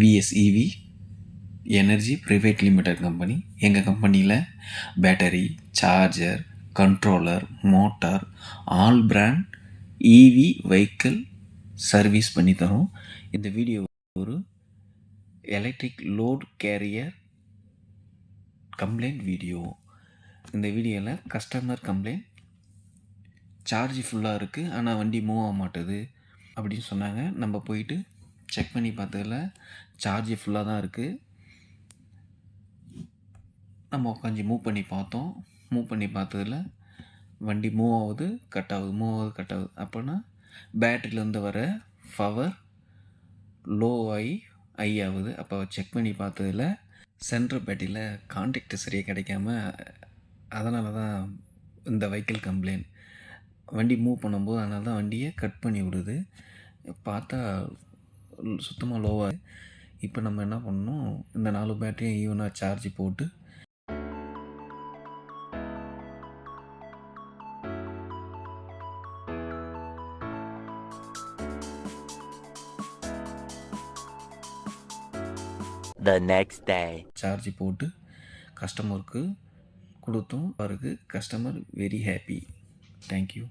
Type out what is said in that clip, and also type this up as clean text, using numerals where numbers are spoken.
விஎஸ்இவி energy private limited company. எங்கள் கம்பெனியில் battery, charger, controller, motor, all brand EV vehicle service பண்ணி தரோம். இந்த வீடியோ ஒரு electric load carrier complaint video. இந்த வீடியோவில் கஸ்டமர் கம்ப்ளைண்ட், சார்ஜ் ஃபுல்லாக இருக்குது ஆனால் வண்டி மூவ் ஆக மாட்டுது அப்படின்னு சொன்னாங்க. நம்ம போயிட்டு செக் பண்ணி பார்த்ததில் சார்ஜ் ஃபுல்லாக தான் இருக்குது. நம்ம உட்காந்து மூவ் பண்ணி பார்த்தோம். மூவ் பண்ணி பார்த்ததில் வண்டி மூவ் ஆகுது, கட் ஆகுது, மூவ் ஆகுது, கட் ஆகுது. அப்போனா பேட்டரியிலேருந்து வர பவர் லோ ஆகி ஹை ஆகுது. அப்போ செக் பண்ணி பார்த்ததில் சென்ட்ரல் பேட்டரியில் கான்டாக்ட் சரியாக கிடைக்காம, அதனால தான் இந்த வெஹிக்கிள் கம்ப்ளைண்ட். வண்டி மூவ் பண்ணும்போது அதனால தான் வண்டியை கட் பண்ணி விடுது. பார்த்தா சுத்தமாக லோவாக. இப்போ நம்ம என்ன பண்ணணும், இந்த 4 பேட்டரியும் ஈவனாக சார்ஜ் போட்டு the next day. சார்ஜ் போட்டு கஸ்டமருக்கு கொடுத்தோம். அவருக்கு கஸ்டமர் வெரி ஹாப்பி. தேங்க்யூ.